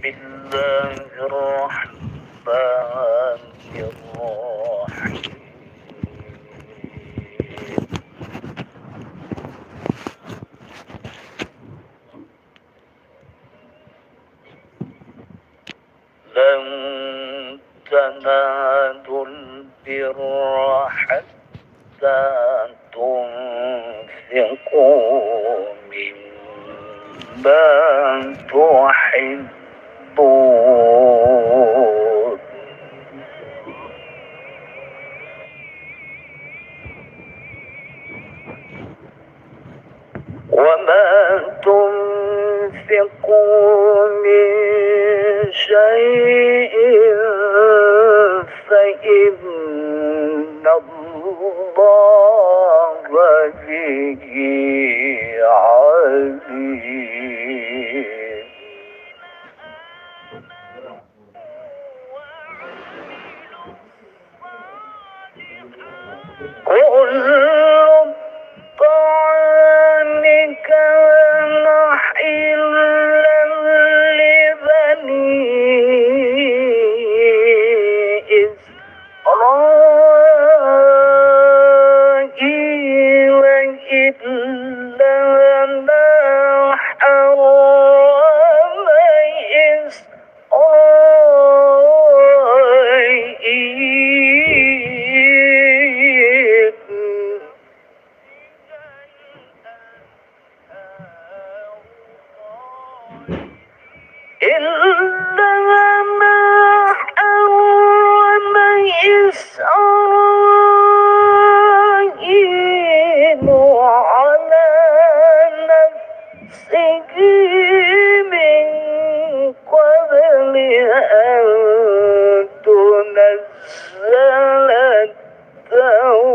الله الرحمن الرحيم. لن تنالوا البر حتى تنفقوا مما تحبون وما تنفقوا من شيء فإن الله به عليم. كل الطعام كان حلا لبني إسرائيل إلا ما حرم إسرائيل إلا ما حرم إسرائيل على نفسه من قبل أن تنزل التوراة.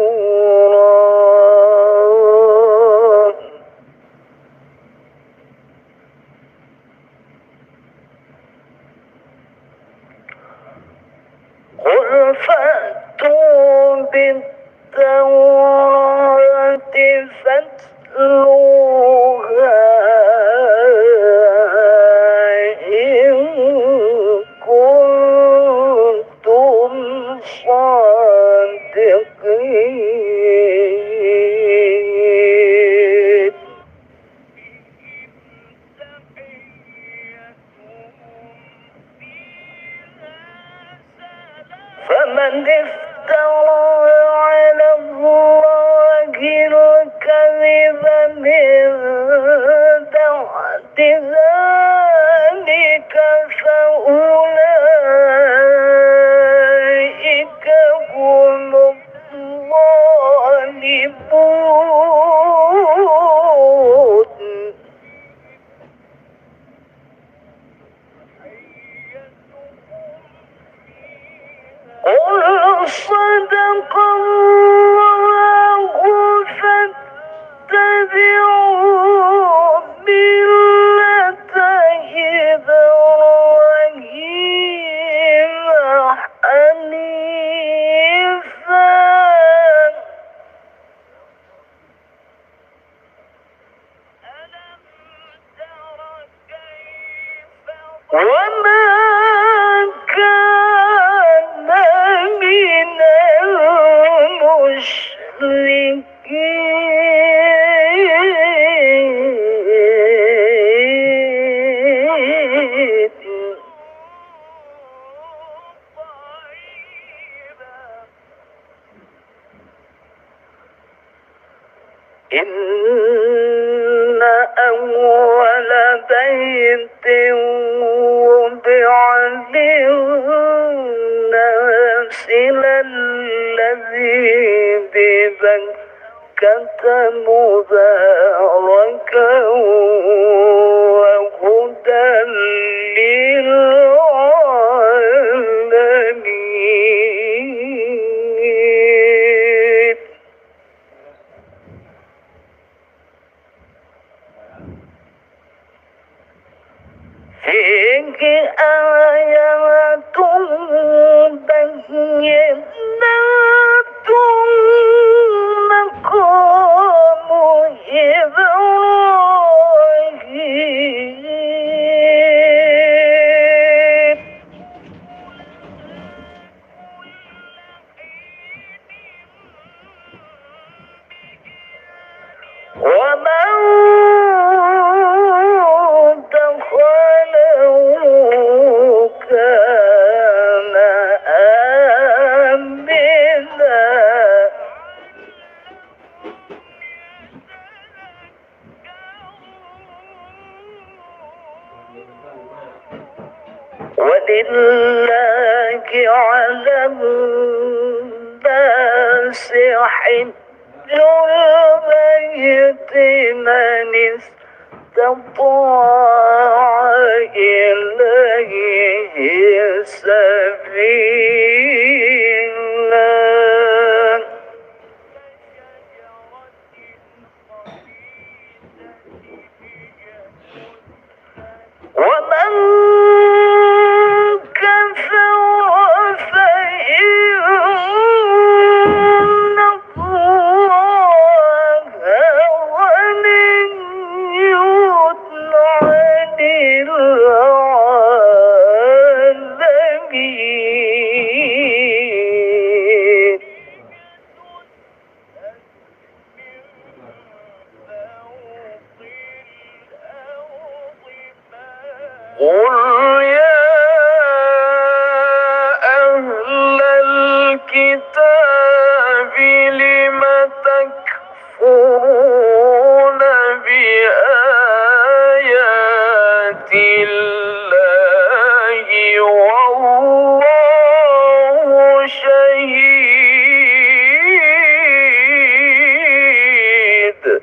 قل فأتوا بالتوراة فاتلوها إن كنتم صادقين. فمن افترى على الله الكذب من بعد ذلك فأولئك هم الظالمون. قل صدق الله فاتبعوا ملة إبراهيم حنيفا وما كان من المشركين. إن أول بيت وضع للناس للذي ببكة مباركا وهدى للعالمين. فيه آيات بينات مقام إبراهيم دخله كان آمنا ولله على الناس حج البيت من استطاع إليه سبيلا ومن كفر فإن الله غني عن العالمين قل يا أهل الكتاب لم تكفرون بآيات الله والله شهيد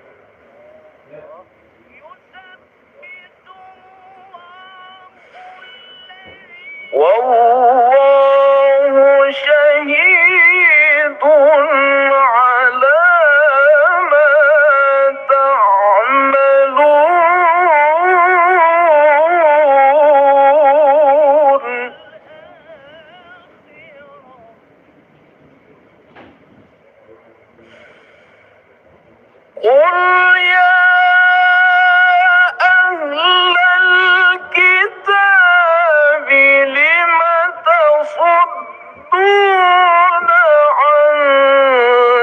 والله شهيد على ما تعملون قل يا أهل الكتاب لم تصدون عن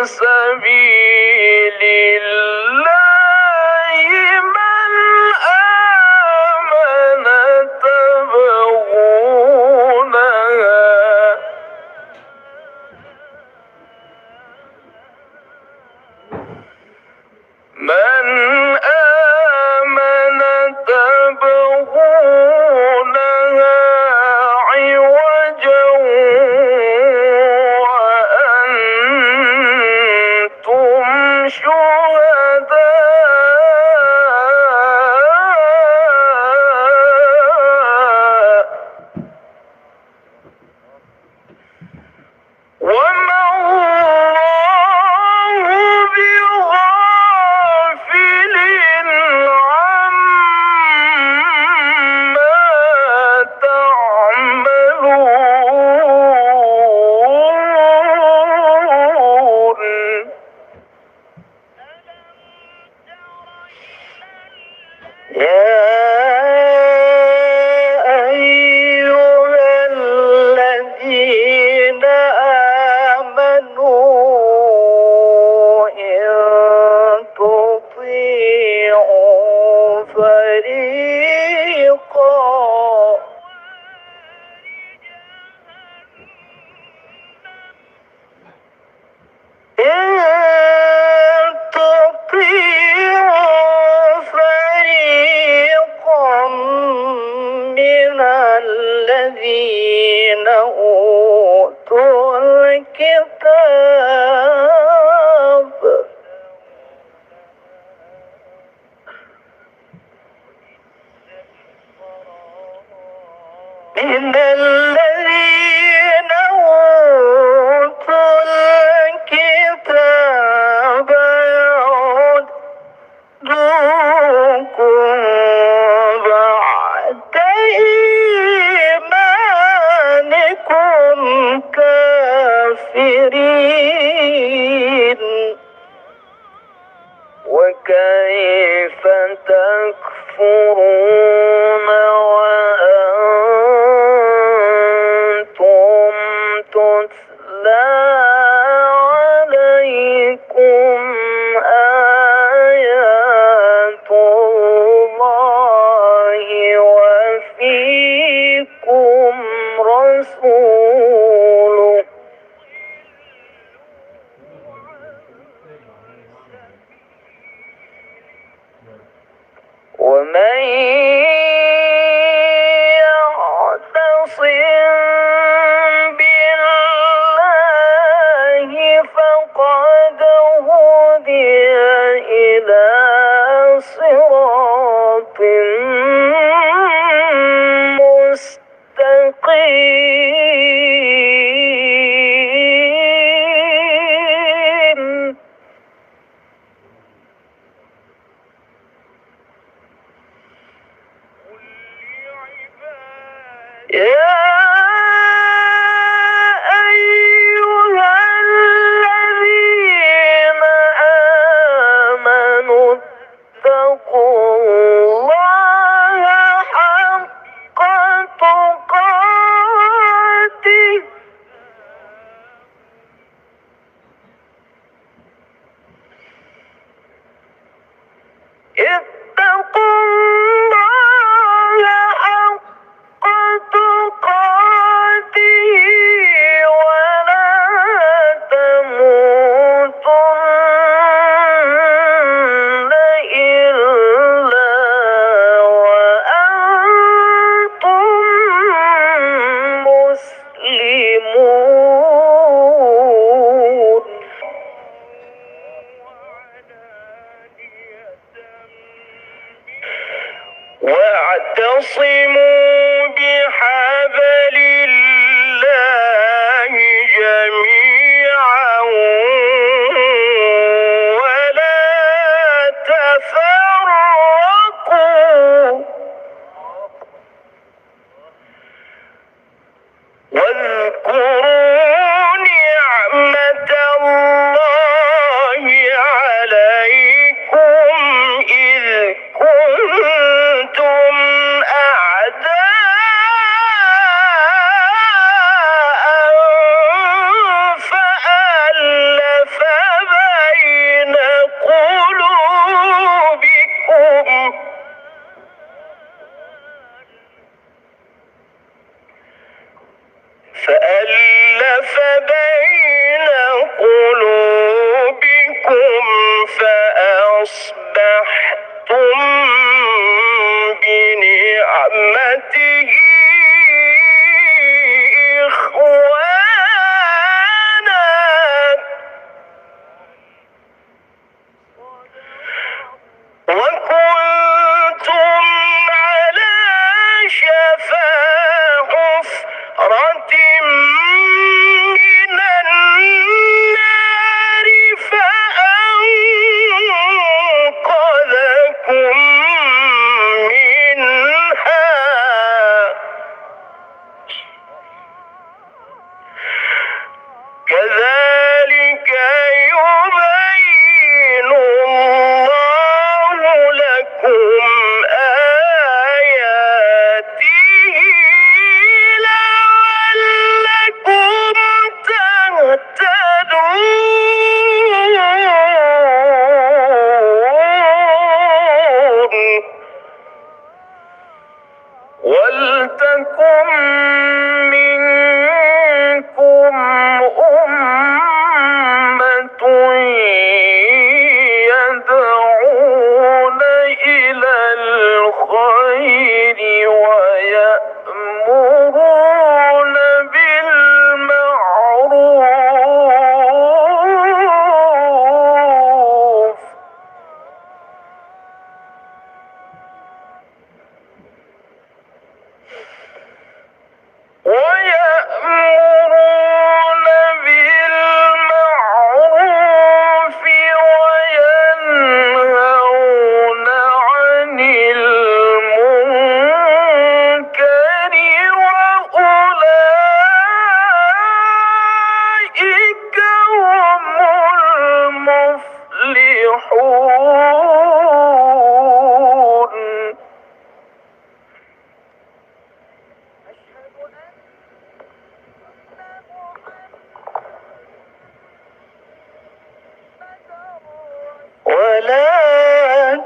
سبيل الله من آمن تبغونها عوجا وأنتم شهداء وما الله بغافل عما تعملون يا أيها الذين آمنوا إن تطيعوا فريقا من الذين أوتوا الكتاب من الذين أوتوا الكتاب يعدوكم بعد إيمانكم كافرين وكيف تكفرون وأنتم تتلى عليكم آيات يعتصم بالله فقد هدي إلى صراط مستقيم. يا أيها الذين آمنوا اتقوا الله حق تقاته اتقوا الله حق تقاته ولا تموتن إلا وأنتم مسلمون. واعتصموا بحبل الله جميعا ولا تفرقوا واذكروا نعمة الله عليكم إذ كنتم أعداء فألف بين قلوبكم فأصبحتم بنعمته إخوانا وكنتم على شفا حفرة من النار فأنقذكم منها كذلك يبين الله لكم آياته لعلكم تهتدون. ولتكن منكم أمة يدعون إلى الخير ويأمرون بالمعروف وينهون عن المنكر وأولئك هم المفلحون. ولا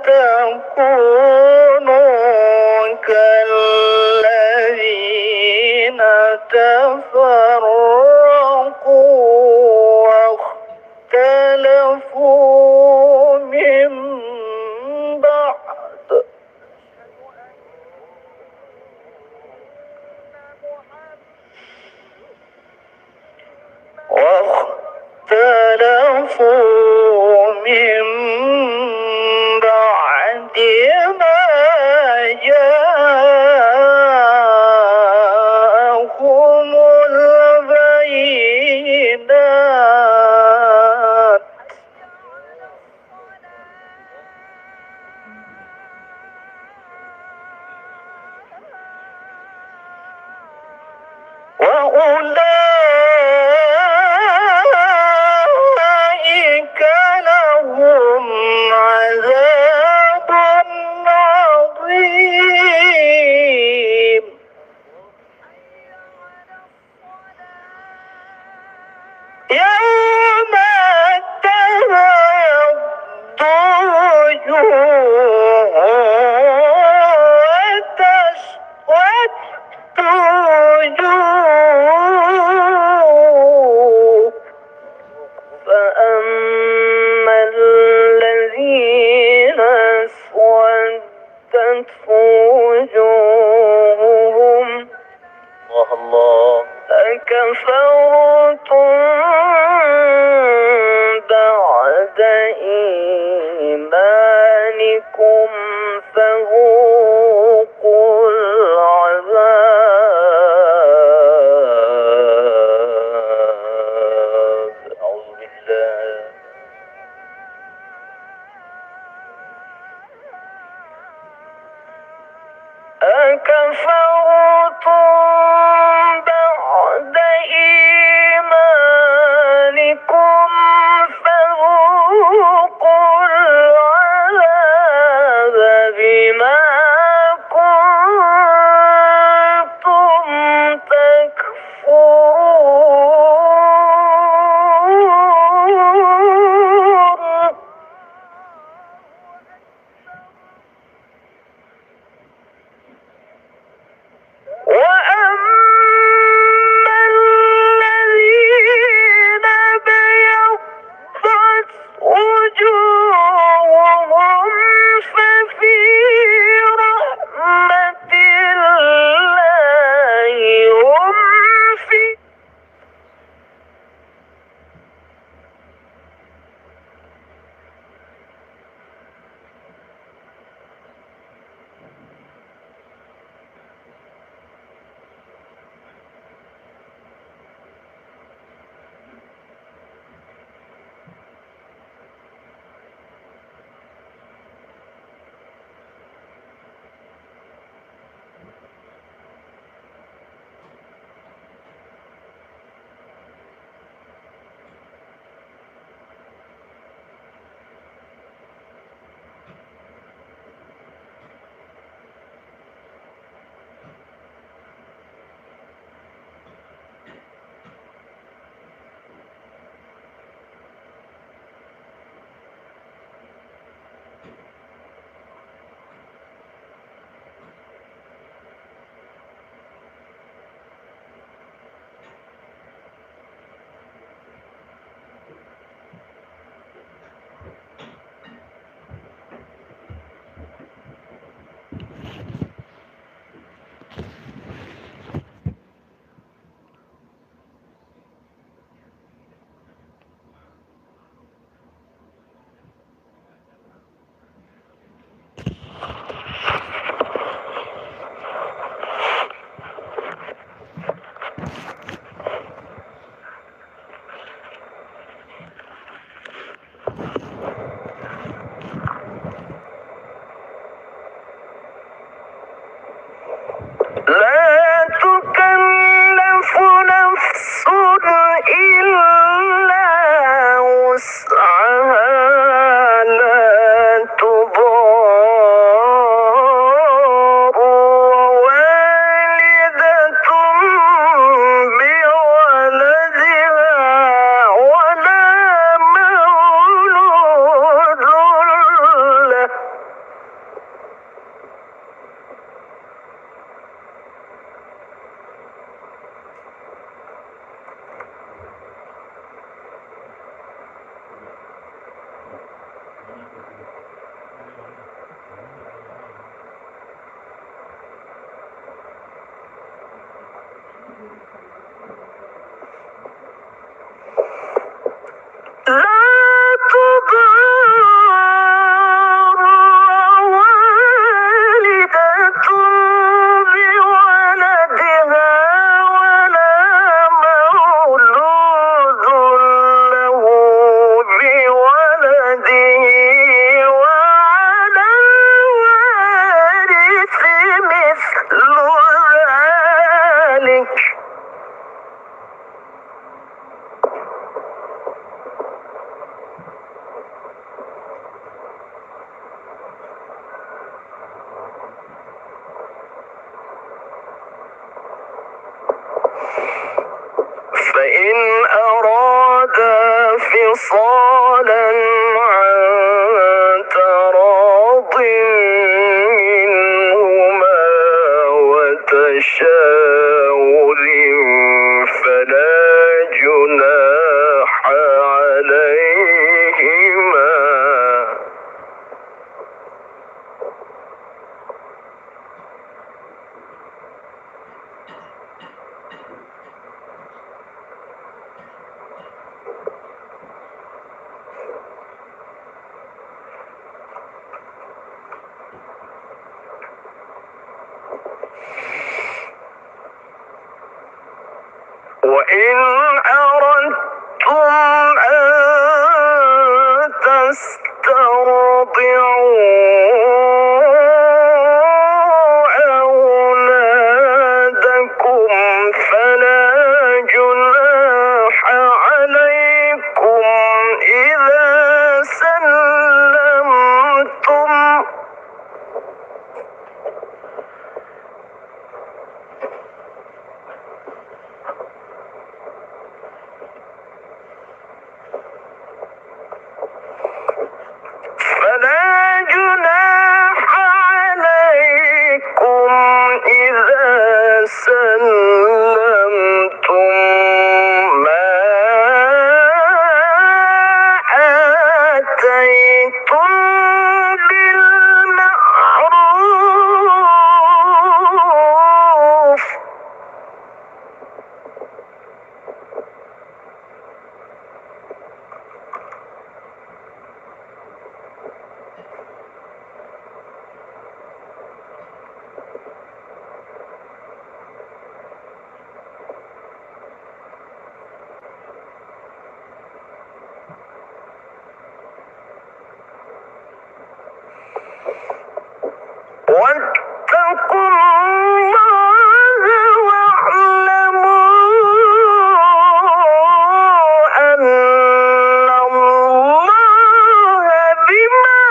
تكونوا كالذين تفرقوا واختلفوا من بعد أولئك لهم عذاب عظيم يوم تبيض وجوه وتسود وجوه فأما الذين اسودت وجوههم الله أكفرتم بعد إيمانكم فذوقوا العذاب أعوذ بالله أكفرتم بعد إيمانكم فذوقوا العذاب بما كنتم تكفرون فِصَالًا عَن تَرَاضٍ مِّنْهُمَا وَتَشَاوُرٍ فَلَا جُنَاحَ عَلَيْهِمَا. وَإِنْ أَرَدتُّمْ أَن تَسْتَرْضِعُوا أَوْلَادَكُمْ فَلَا جُنَاحَ عَلَيْكُمْ إِذَا سَلَّمْتُم مَا آتَيْتُم بِالْمَعْرُوفِ وَاتَّقُوا اللَّهَ وَاعْلَمُوا أَنَّ اللَّهَ بِمَا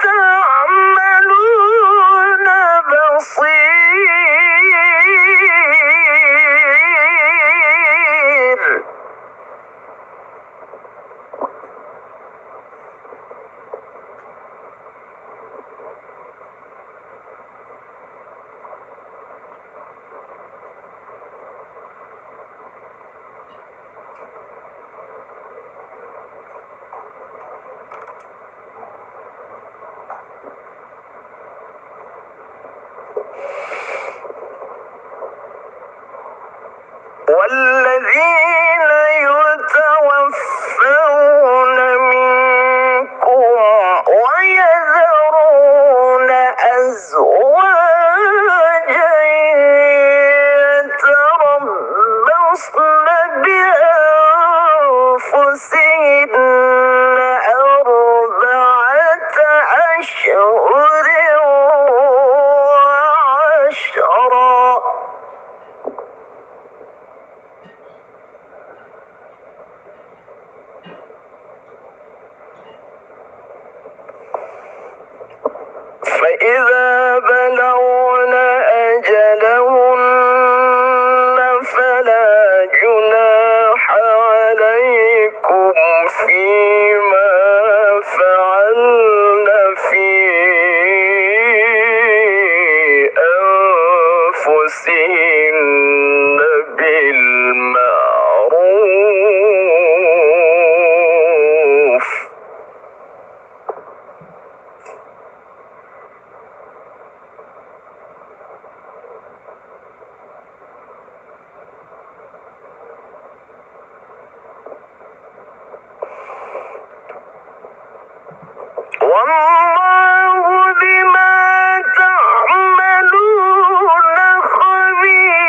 تَعْمَلُونَ بَصِيرٌ. وَالَّذِينَ يُتَوَفَّوْنَ مِنكُمْ وَيَذَرُونَ أَزْوَاجًا يَتَرَبَّصْنَ بِأَنفُسِهِنَّ أَرْبَعَةَ أَشْهُرٍ وَعَشْرًا فَإِذَا بَلَغْنَ أَجَلَهُنَّ فَلَا جُنَاحَ عَلَيْكُمْ فِيمَا فَعَلْنَ فِي أَنفُسِهِنَّ بِالْمَعْرُوفِ وَاللَّهُ بِمَا تَعْمَلُونَ خَبِيرٌ.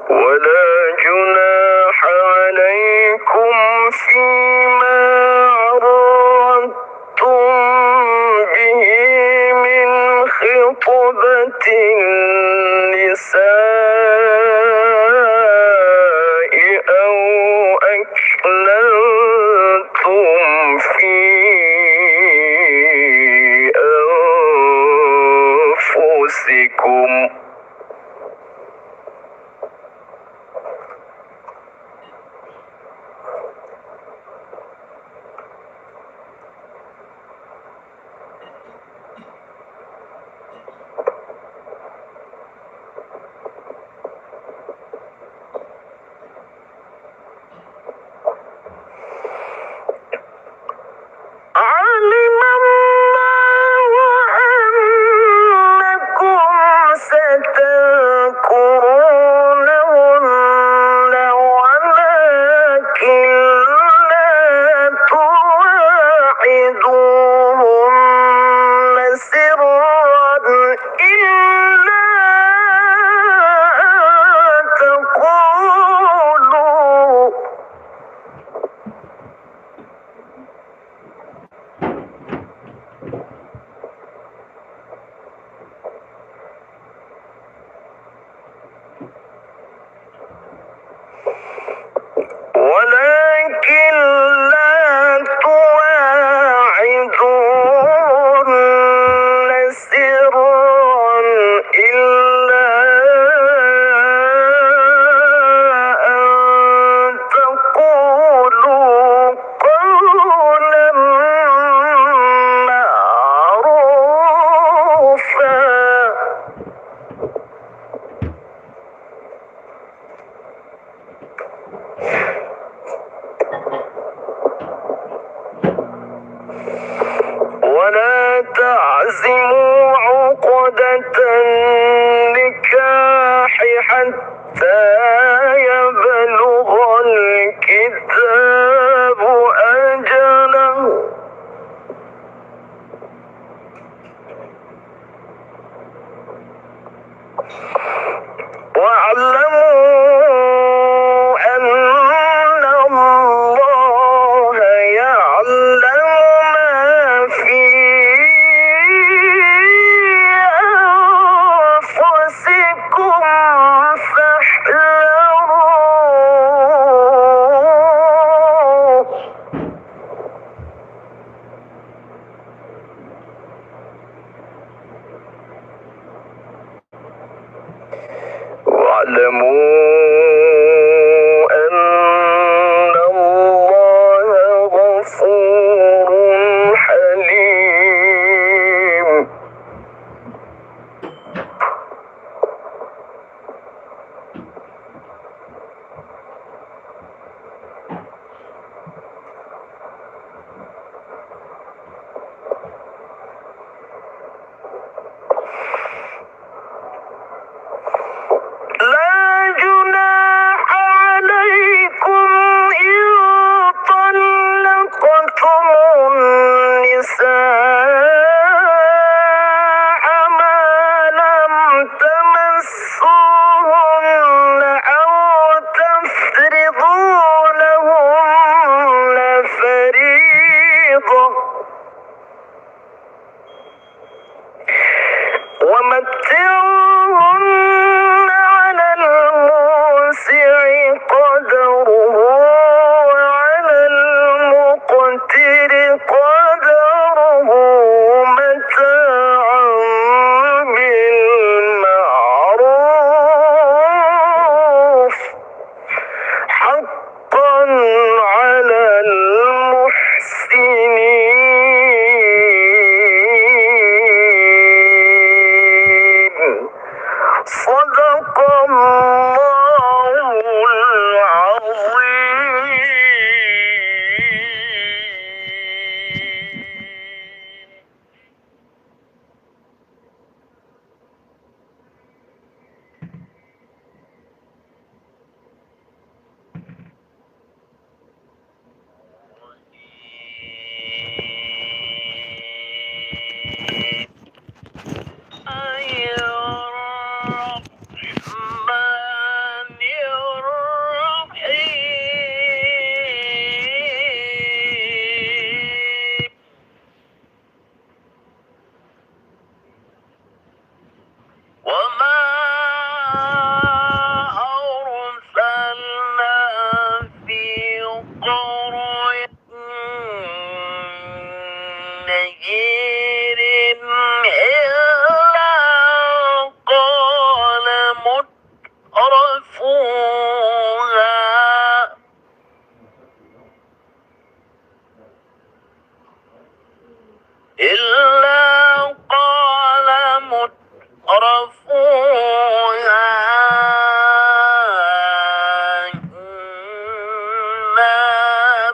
وَلَا جُنَاحَ عَلَيْكُمْ فِيمَا عَرَّضْتُم خطبة النساء أو أكننتم في أنفسكم علم الله أنكم ستذكرونهن ولكن لا تواعدوهن سرا إلا أن تقولوا ولكن لا تواعدوهن سرا إلا أن تقولوا قولا معروفا ولا تعزموا عقدة النكاح حتى يبلغ الكتاب أجله واعلموا أن الله يعلم ما في أنفسكم فاحذروه واعلموا أن الله غفور حليم لا جناح عليكم إن طلقتم النساء ما لم تمسوهن أو تفرضوا لهن فريضة ومتعوهن على الموسع قدره وعلى المقتر قدره متاعا بالمعروف حقا على المحسنين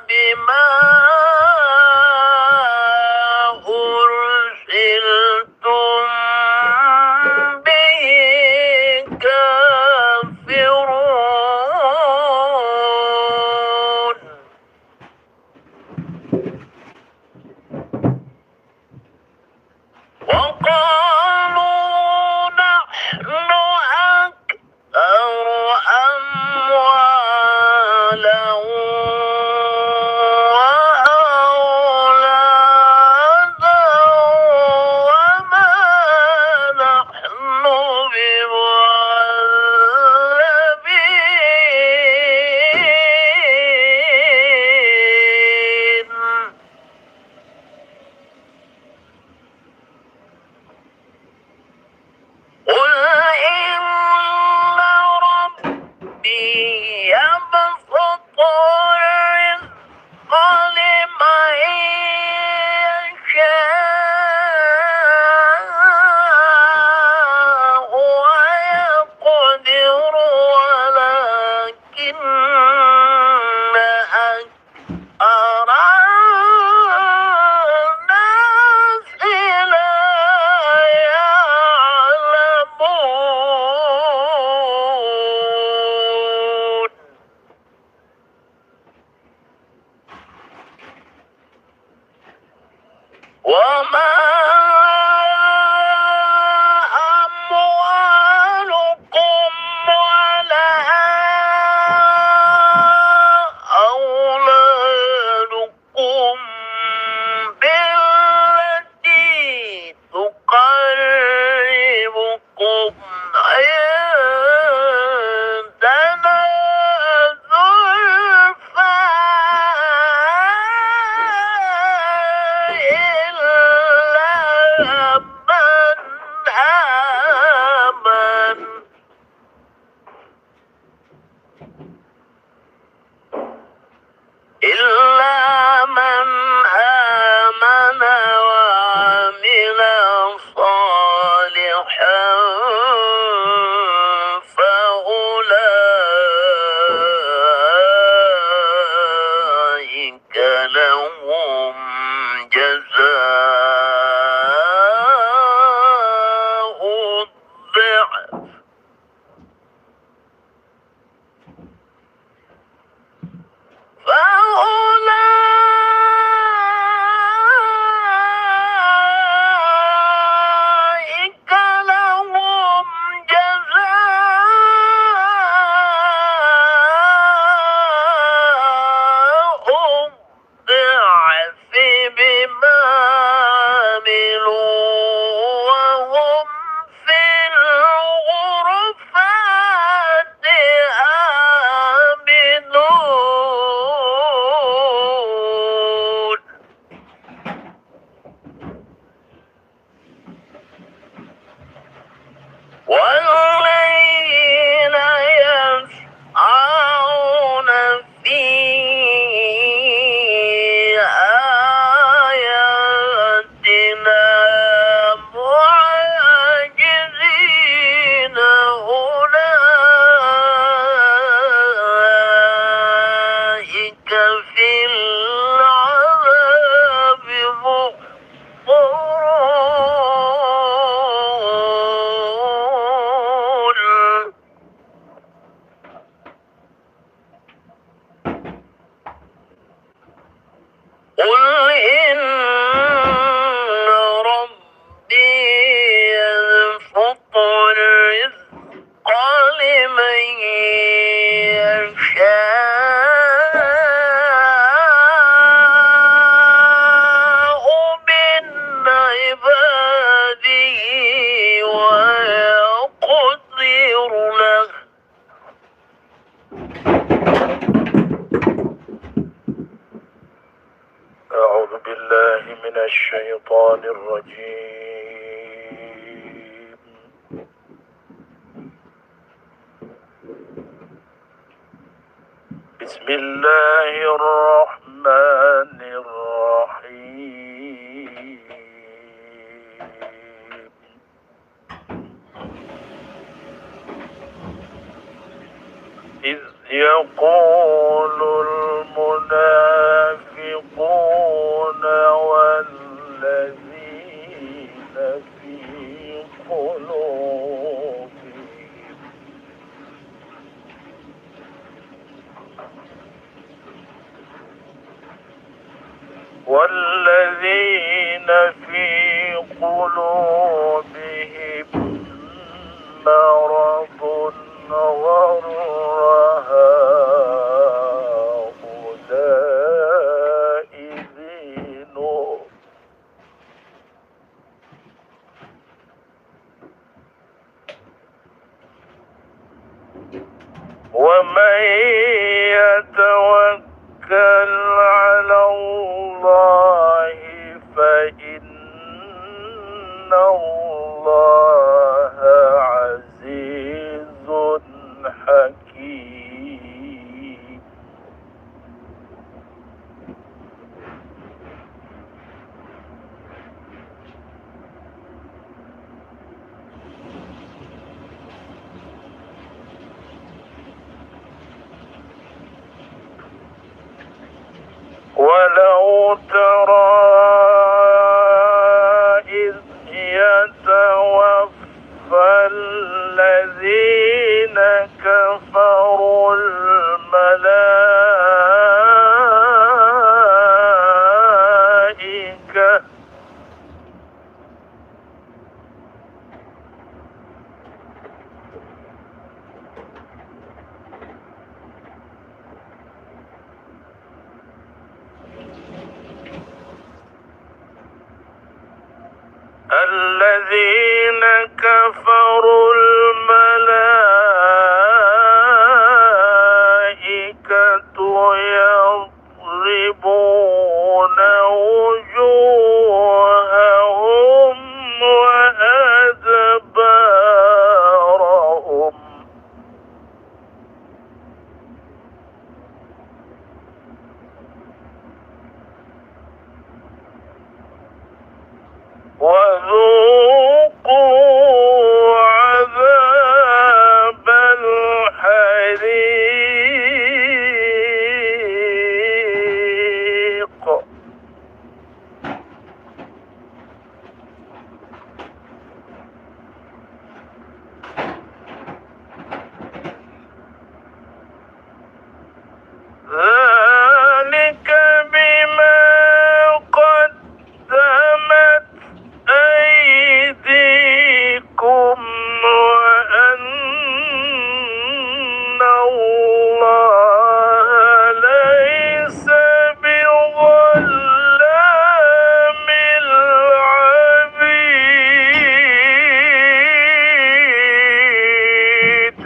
بما أرسلتم به كافرون وقالوا نحن أكثر أموالا وأولادا وما نحن بمعذبين قل إن ربي يبسط الرزق لمن يشاء ويقدر ولكن أكثر الناس لا يعلمون وما أموالكم ولا أولادكم بالتي تقربكم عندنا زلفى إلا من آمن وعمل صالحا فأولئك لهم جزاء الضعف فأولئك لهم جزاء الضعف بما عملوا وهم في الغرفات آمنون والذين يسعون في آياتنا معاجزين أولئك في العذاب محضرون قل إن ربي يبسط الرزق لمن يشاء من عباده ويقدر له أعوذ بالله من الشيطان الرجيم بسم الله الرحمن الرحيم يقول المنافقون والذين في قلوبهم مرض غر هؤلاء دينهم ومن يتوكل على الله فإن الله عزيز حكيم. ولو ترى إذ يتوفى الذين كفروا الملائكة الذين كفروا الملائكة يضربون وجوههم وأدبارهم وذوقوا عذاب الحريق. ذلك بما قدمت أيديكم وأن الله ليس بظلام العبيد.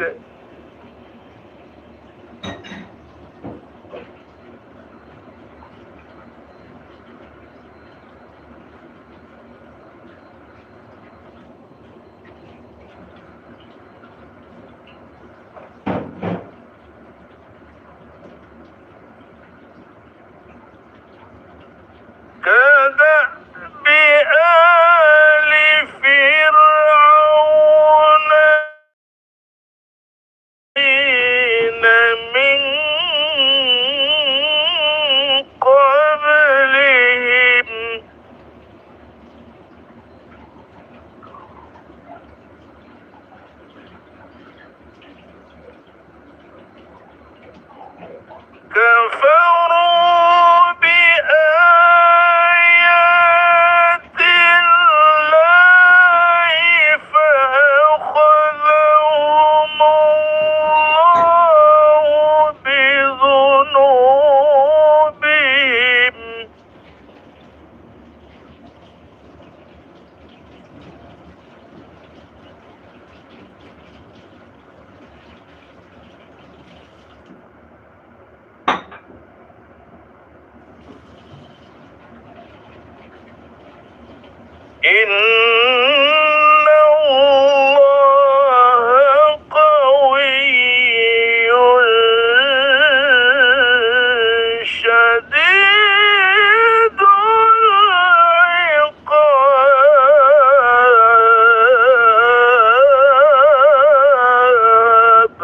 كدأب آل فرعون حين من قبلهم كفروا بآيات الله فأخذهم الله بذنوبهم. إن الله قوي شديد العقاب.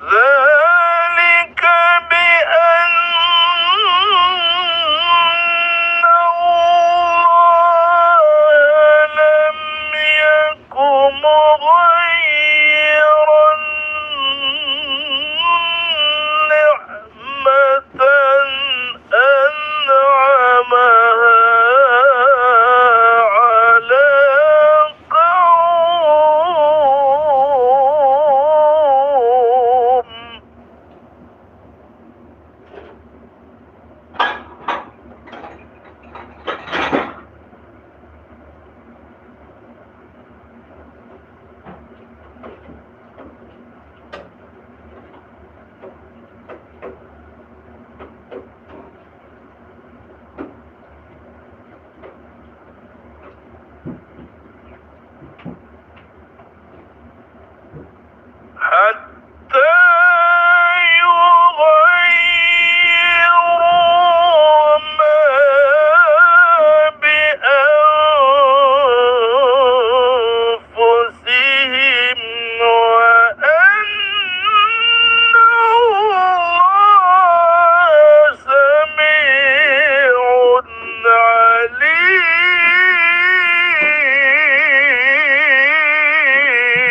ذلك بأن الله لم يك مغيرا نعمة أنعمها على قوم. حتى يغيروا ما بأنفسهم وأن الله سميع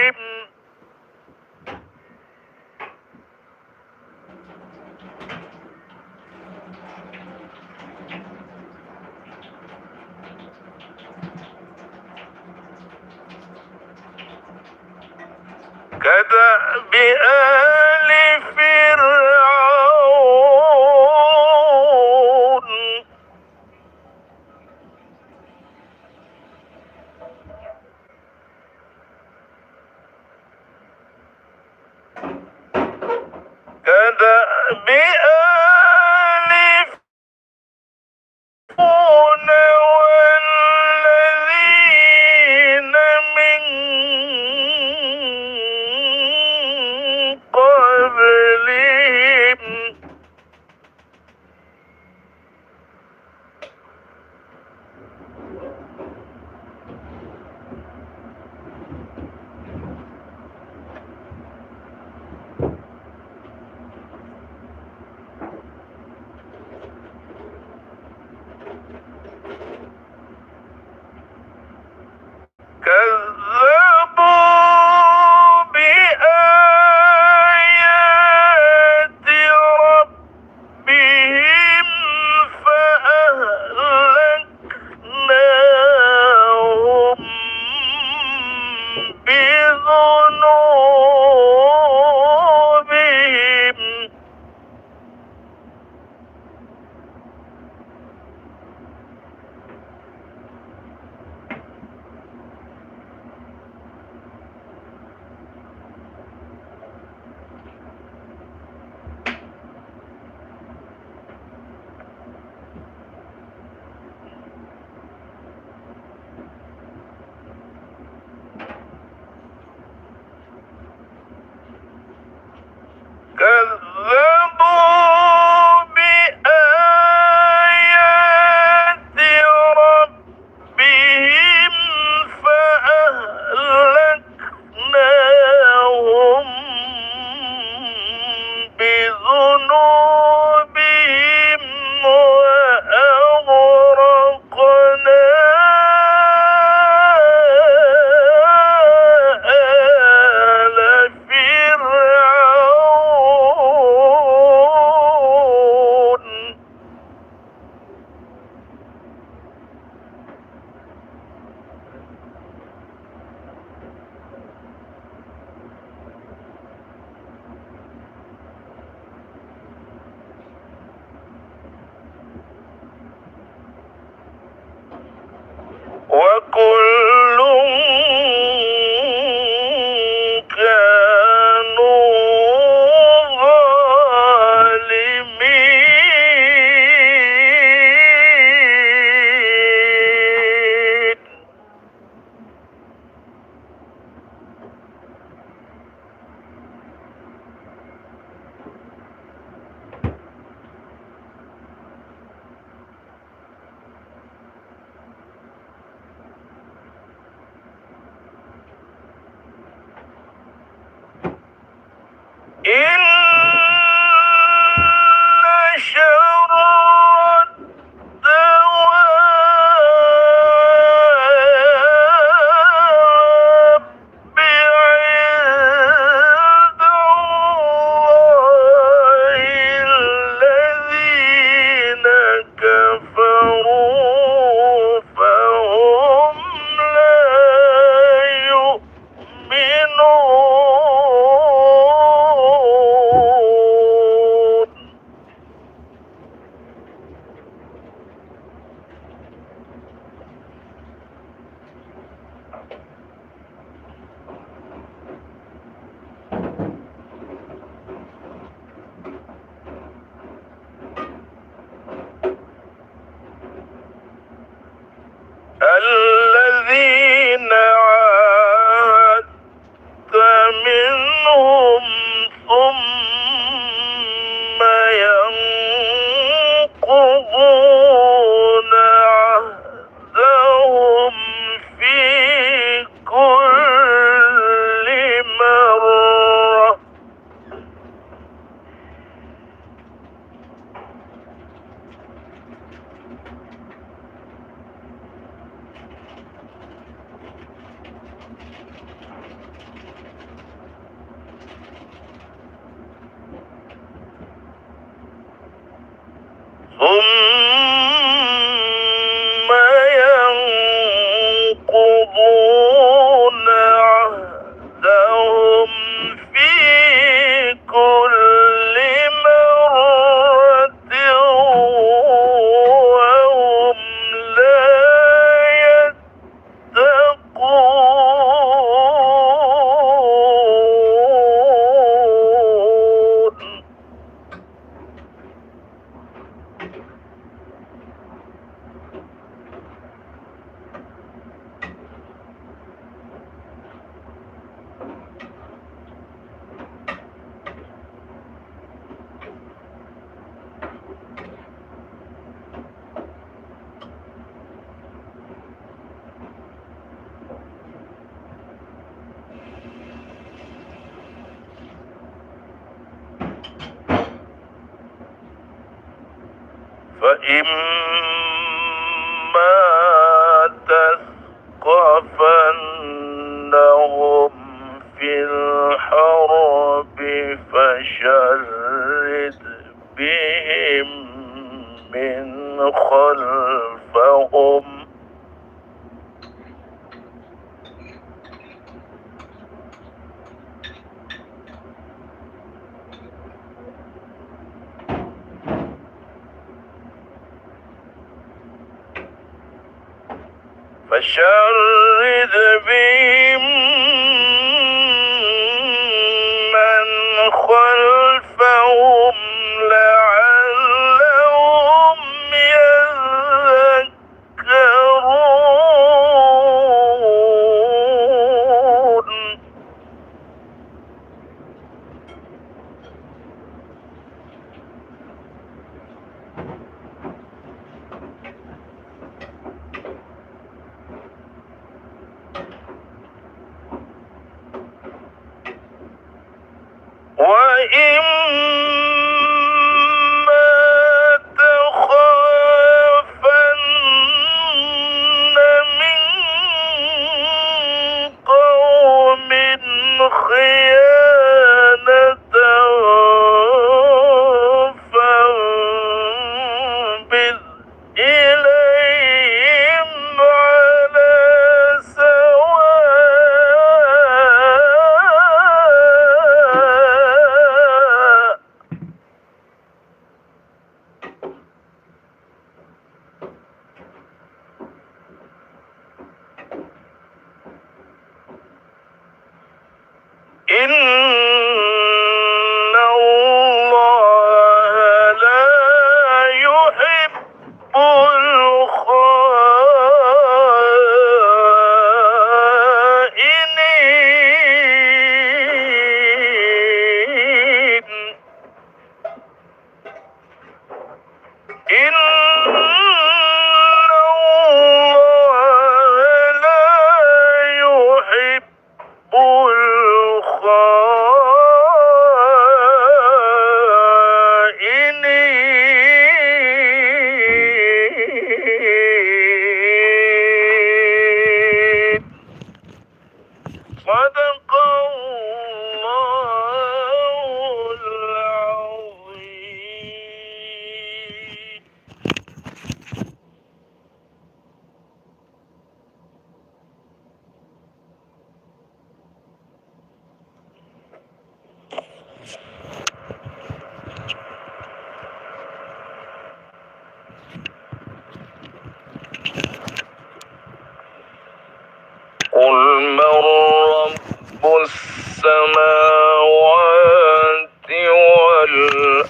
عليم. كدأب آل فرعون. كدأب آل فرعون والذين من قبلهم. وإما تثقفنهم في الحرب فشرد بهم من خلفهم من خلفهم لعلهم يذكرون وإما تخافن من قوم خيانة فانبذ إليهم على سواء إن الله لا يحب الخائنين إن الله لا يحب الخائنين صدق الله العظيم. قل من رب السماوات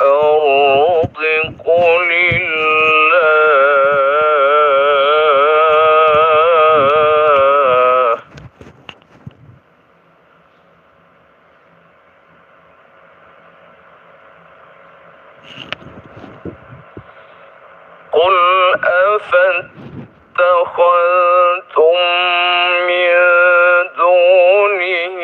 والأرض قل الله قل أفاتخذتم من دونه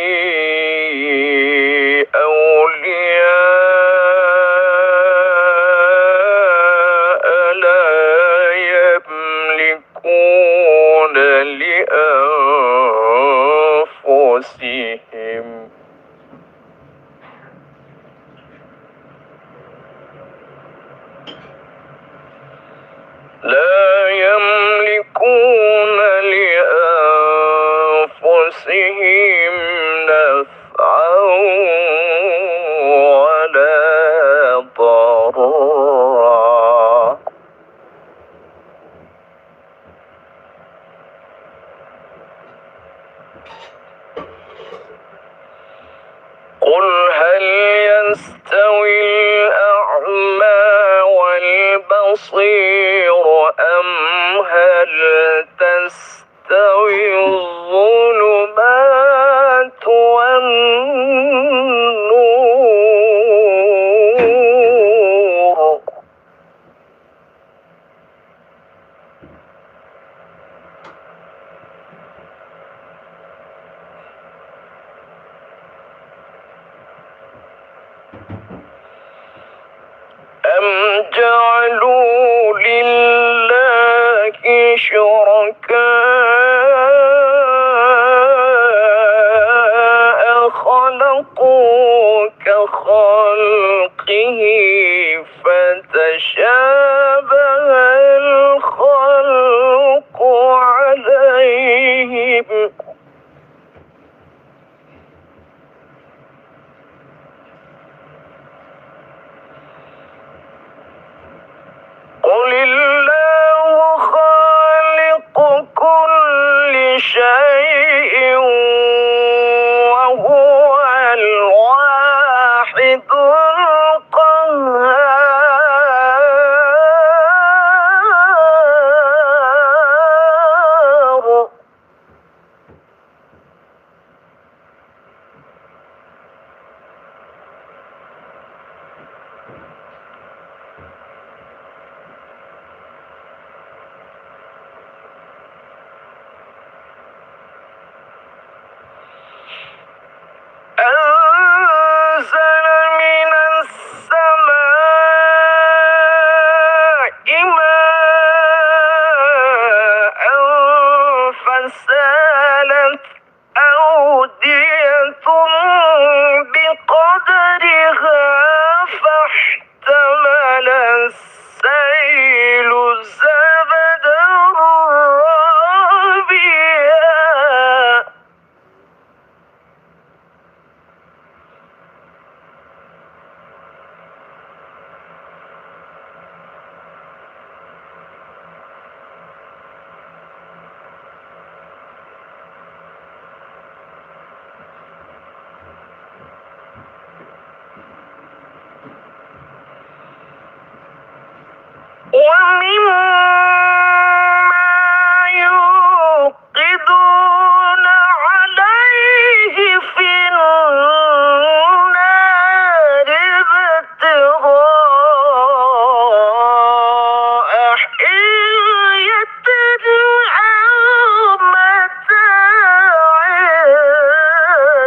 أولياء لا يملكون لأنفسهم نفعا ولا ضرا قل هل يستوي الأعمى والبصير أم هل تستوي الظلمات والنور أم جعلوا شركاء خلقوا كخلقه فتشابه الخلق عليهم قل الله خالق كل شيء وهو الواحد القهار أنزل من السماء ماء فسالت أودية بقدرها فاحتمل السيل زبدا رابيا ومما يوقدون عليه في النار ابتغاء حلية أو متاع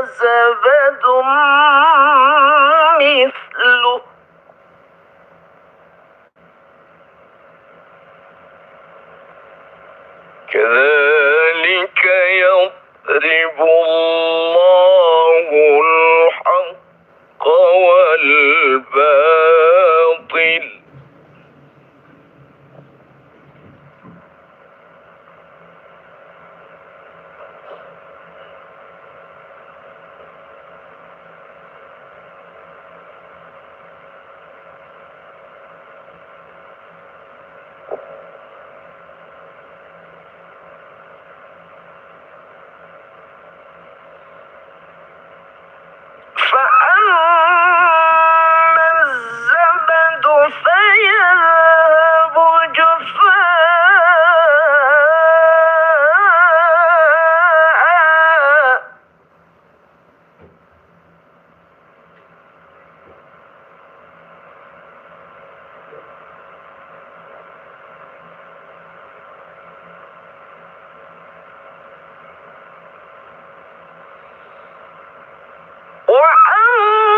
زبد مثله كذلك يضرب الله الحق والباطل فأما الزبد فيذهب جفاء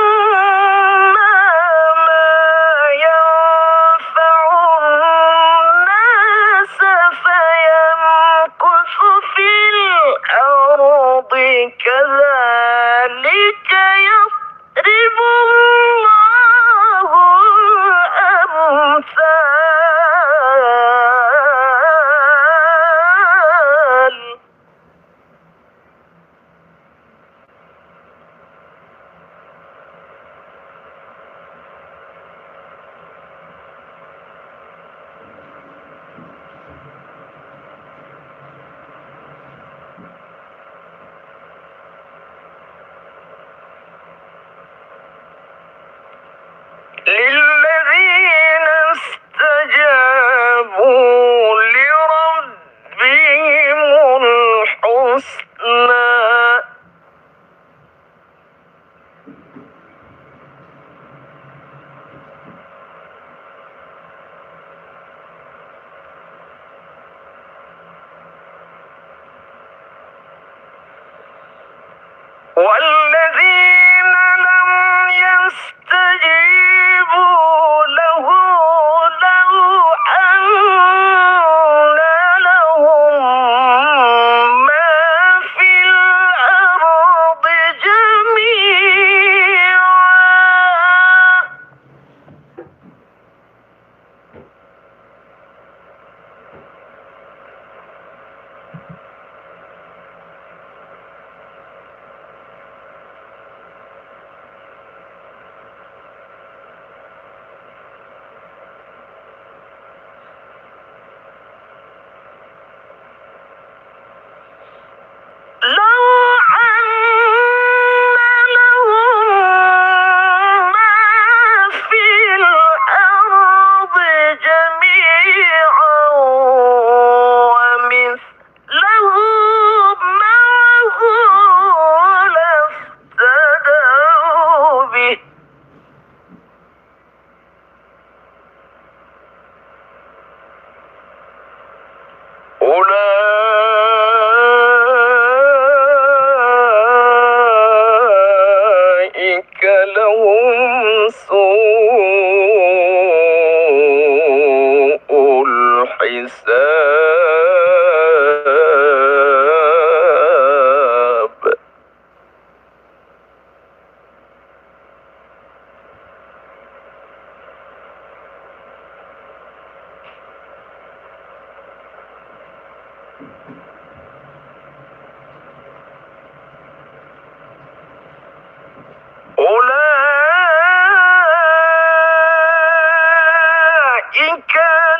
وأما ما ينفع الناس فيمكث في الأرض كذلك يضرب الله الأمثال للذين استجابوا لربهم الحسنى والذين لم يستجيبوا له لو أن لهم أولئك لهم سوء الحساب. أولئك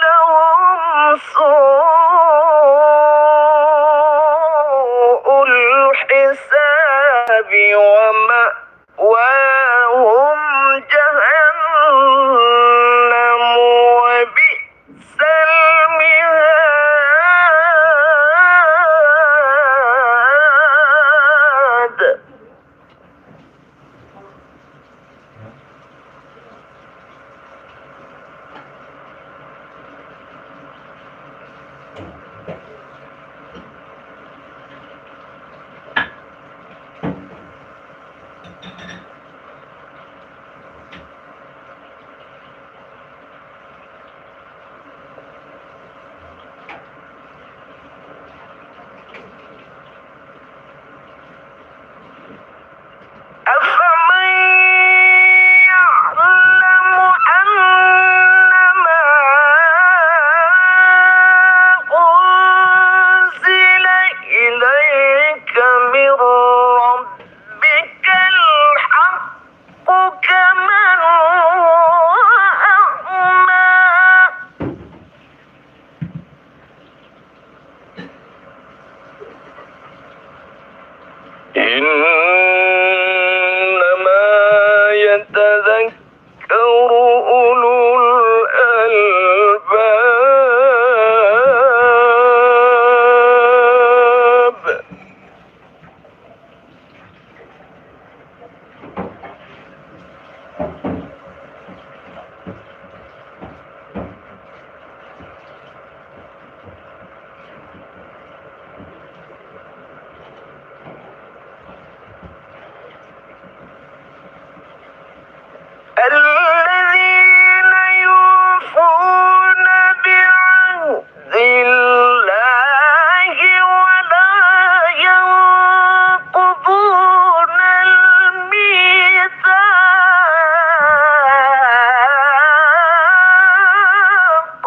لهم سوء الحساب ومأواهم جهنم وبئس المهاد. أفمن يعلم أنما أنزل إليك من ربك الحق كمن هو أعمى. إنما يتذكر أولو الألباب. الذين يوفون بعهد الله ولا ينقضون الميثاق.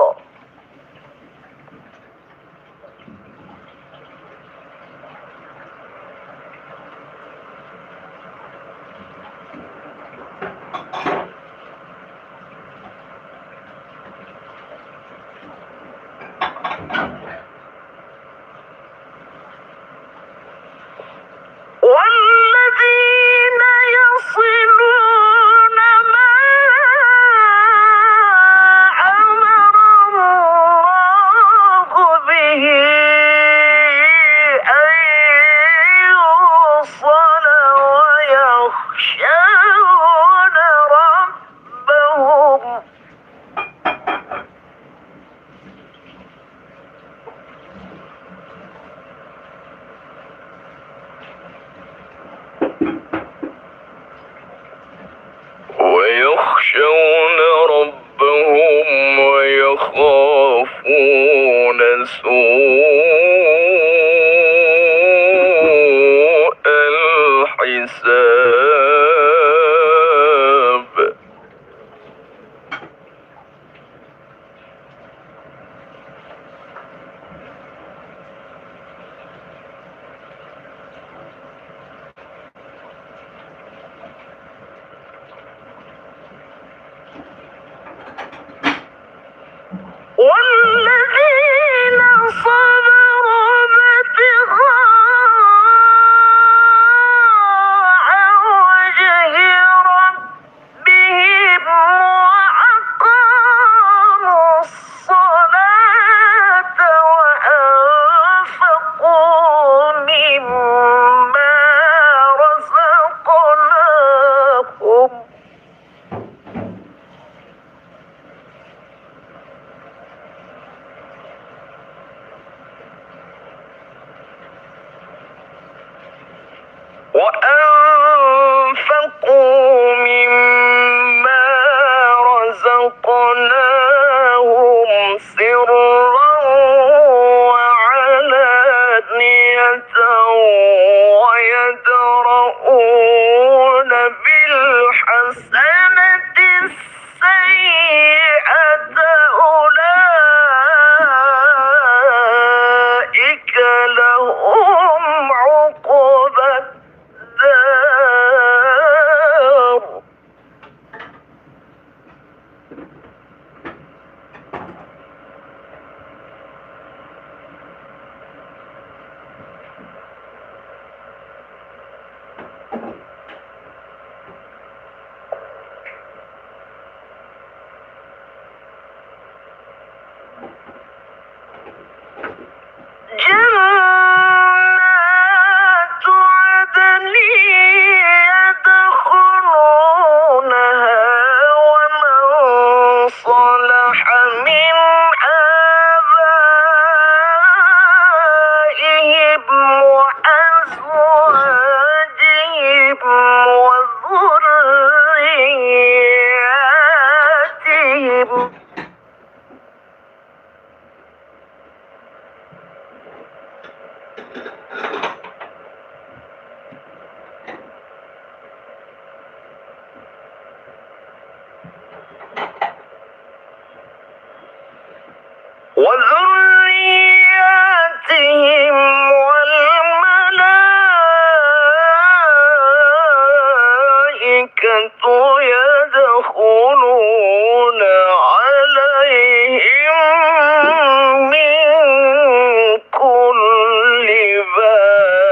والذين يصلون ما أمر الله به أن يوصل ويخشون ربهم ويخافون سوء الحساب. والذين صبروا وذرياتهم والملائكة يدخلون عليهم من كل باب.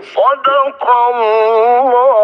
صدق الله.